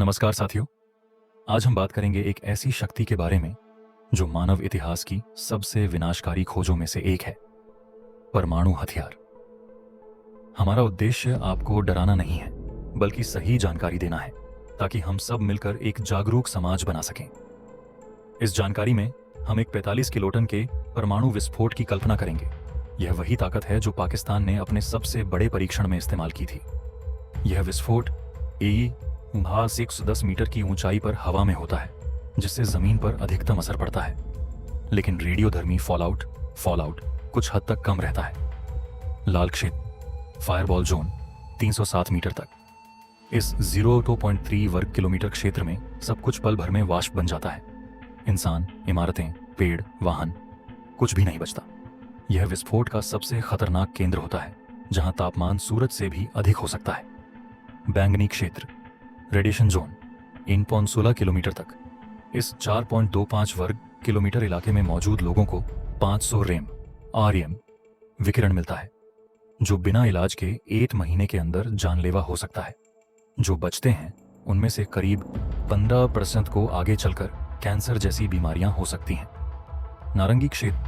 नमस्कार साथियों। आज हम बात करेंगे एक ऐसी शक्ति के बारे में जो मानव इतिहास की सबसे विनाशकारी खोजों में से एक है, परमाणु हथियार। हमारा उद्देश्य आपको डराना नहीं है, बल्कि सही जानकारी देना है, ताकि हम सब मिलकर एक जागरूक समाज बना सकें। इस जानकारी में हम एक 45 किलोटन के परमाणु विस्फोट की कल्पना करेंगे। यह वही ताकत है जो पाकिस्तान ने अपने सबसे बड़े परीक्षण में इस्तेमाल की थी। यह विस्फोट महज 110 मीटर की ऊंचाई पर हवा में होता है, जिससे जमीन पर अधिकतम असर पड़ता है, लेकिन रेडियोधर्मी फॉलआउट कुछ हद तक कम रहता है। लाल क्षेत्र फायरबॉल जोन 307 मीटर तक। इस 0.3 वर्ग किलोमीटर क्षेत्र में सब कुछ पल भर में वाष्प बन जाता है। इंसान, इमारतें, पेड़, वाहन, कुछ भी नहीं बचता। यह विस्फोट का सबसे खतरनाक केंद्र होता है, जहां तापमान सूरज से भी अधिक हो सकता है। बैंगनी क्षेत्र रेडिएशन जोन 16 किलोमीटर तक। इस 4.25 वर्ग किलोमीटर इलाके में मौजूद लोगों को 500 REM विकिरण मिलता है, जो बिना इलाज के 1 महीने के अंदर जानलेवा हो सकता है। जो बचते हैं उनमें से करीब 15% को आगे चलकर कैंसर जैसी बीमारियां हो सकती हैं। नारंगी क्षेत्र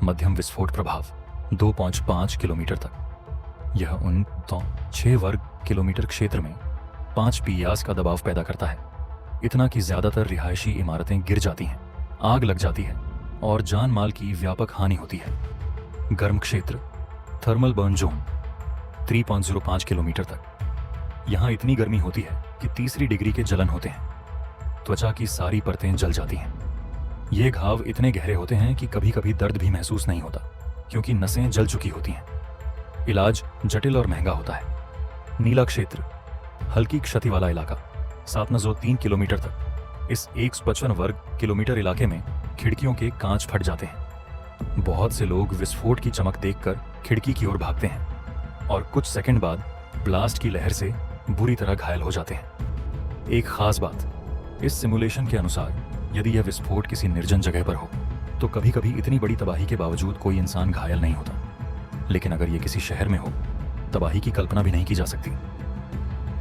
मध्यम विस्फोट प्रभाव 2.5 किलोमीटर तक। यह 6 वर्ग किलोमीटर क्षेत्र में 5 PAS का दबाव पैदा करता है, इतना कि ज्यादातर रिहायशी इमारतें गिर जाती हैं, आग लग जाती है और जान माल की व्यापक हानि होती है। गर्म क्षेत्र थर्मल बर्न जोन 3.05 किलोमीटर तक। यहाँ इतनी गर्मी होती है कि 3री डिग्री के जलन होते हैं। त्वचा की सारी परतें जल जाती हैं। ये घाव इतने गहरे होते हैं कि कभी कभी दर्द भी महसूस नहीं होता, क्योंकि नसें जल चुकी होती हैं। इलाज जटिल और महंगा होता है। नीला क्षेत्र हल्की क्षति वाला इलाका 7.3 किलोमीटर तक। इस 155 वर्ग किलोमीटर इलाके में खिड़कियों के कांच फट जाते हैं। बहुत से लोग विस्फोट की चमक देखकर खिड़की की ओर भागते हैं और कुछ सेकंड बाद ब्लास्ट की लहर से बुरी तरह घायल हो जाते हैं। एक खास बात, इस सिमुलेशन के अनुसार यदि यह विस्फोट किसी निर्जन जगह पर हो तो कभी कभी इतनी बड़ी तबाही के बावजूद कोई इंसान घायल नहीं होता, लेकिन अगर यह किसी शहर में हो, तबाही की कल्पना भी नहीं की जा सकती।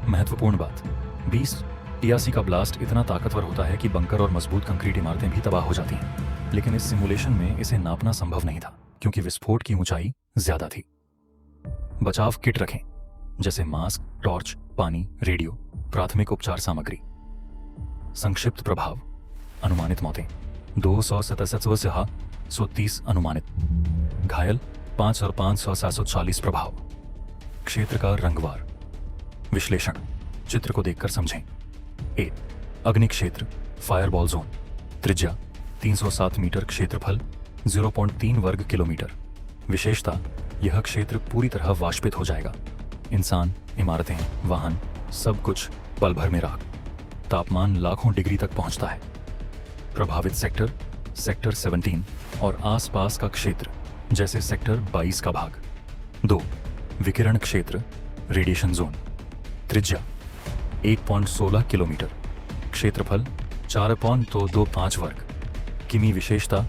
महत्वपूर्ण बात, 20 TAC का ब्लास्ट इतना ताकतवर होता है कि बंकर और मजबूत कंक्रीट इमारतें भी तबाह हो जाती हैं, लेकिन इस सिमुलेशन में इसे नापना संभव नहीं था, क्योंकि विस्फोट की ऊंचाई ज्यादा थी। बचाव किट रखें, जैसे मास्क, टॉर्च, पानी, रेडियो, प्राथमिक उपचार सामग्री। संक्षिप्त प्रभाव अनुमानित मौतें 267 अनुमानित, घायल 5 और 500 740 प्रभाव। क्षेत्र का रंगवार विश्लेषण चित्र को देखकर समझें। ए अग्नि क्षेत्र फायरबॉल जोन, त्रिज्या 307 मीटर, क्षेत्रफल 0.3 वर्ग किलोमीटर। विशेषता, यह क्षेत्र पूरी तरह वाष्पित हो जाएगा। इंसान, इमारतें, वाहन, सब कुछ पल भर में राख। तापमान लाखों डिग्री तक पहुंचता है। प्रभावित सेक्टर 17 और आसपास का क्षेत्र, जैसे सेक्टर 22 का भाग। 2 विकिरण क्षेत्र रेडिएशन जोन, त्रिज्या 1.16 किलोमीटर, क्षेत्रफल 4.25 वर्ग किमी। विशेषता,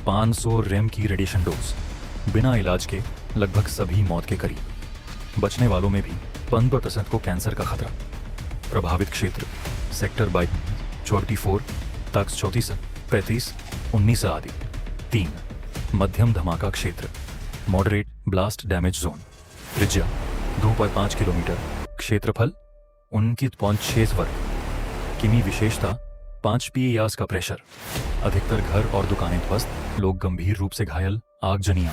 500 REM की रेडिएशन डोज, बिना इलाज के लगभग सभी मौत के करीब। बचने वालों में भी 15% को कैंसर का खतरा। प्रभावित क्षेत्र सेक्टर 24 तक 34, 35, 19 आदि। 3 मध्यम धमाका क्षेत्र मॉडरेट ब्लास्ट डैमेज जोन, त्रिज्या 2.5 किलोमीटर, क्षेत्रफल 29.6 वर्ग किमी। विशेषता, 5 PAS का प्रेशर, अधिकतर घर और दुकानें ध्वस्त, लोग गंभीर रूप से घायल, आगजनी।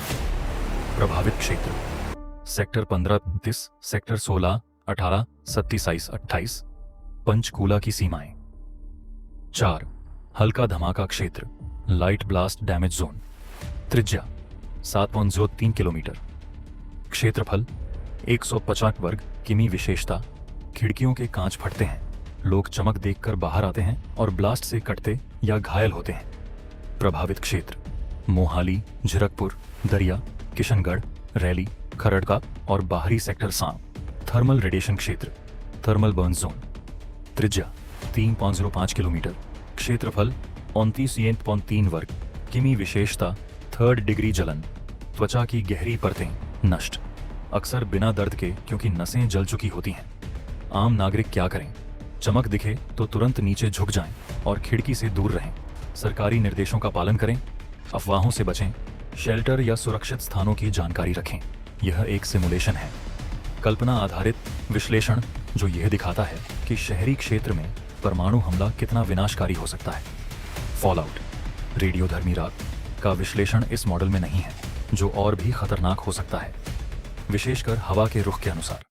प्रभावित क्षेत्र सेक्टर 15, 30, सेक्टर 16, 18, 27, 28, पंचकूला की सीमाएं। 4 हल्का धमाका क्षेत्र लाइट ब्लास्ट डैमेज जोन, त्रिज्या 7.03 किलोमीटर, क्षेत्रफल 150 वर्ग किमी। विशेषता, खिड़कियों के कांच फटते हैं, लोग चमक देखकर बाहर आते हैं और ब्लास्ट से कटते या घायल होते हैं। प्रभावित क्षेत्र मोहाली, झिरकपुर, दरिया, किशनगढ़, रैली, खरड़का और बाहरी सेक्टर 7। थर्मल रेडिएशन क्षेत्र थर्मल बर्न जोन, त्रिज्या 3.05 किलोमीटर, क्षेत्रफल 29.3 वर्ग किमी। विशेषता, 3rd डिग्री जलन, त्वचा की गहरी परतें नष्ट, अक्सर बिना दर्द के, क्योंकि नसें जल चुकी होती हैं। आम नागरिक क्या करें? चमक दिखे तो तुरंत नीचे झुक जाएं और खिड़की से दूर रहें। सरकारी निर्देशों का पालन करें, अफवाहों से बचें, शेल्टर या सुरक्षित स्थानों की जानकारी रखें। यह एक सिमुलेशन है, कल्पना आधारित विश्लेषण जो यह दिखाता है कि शहरी क्षेत्र में परमाणु हमला कितना विनाशकारी हो सकता है। फॉलआउट, रेडियोधर्मी राग का विश्लेषण इस मॉडल में नहीं है, जो और भी खतरनाक हो सकता है, विशेषकर हवा के रुख के अनुसार।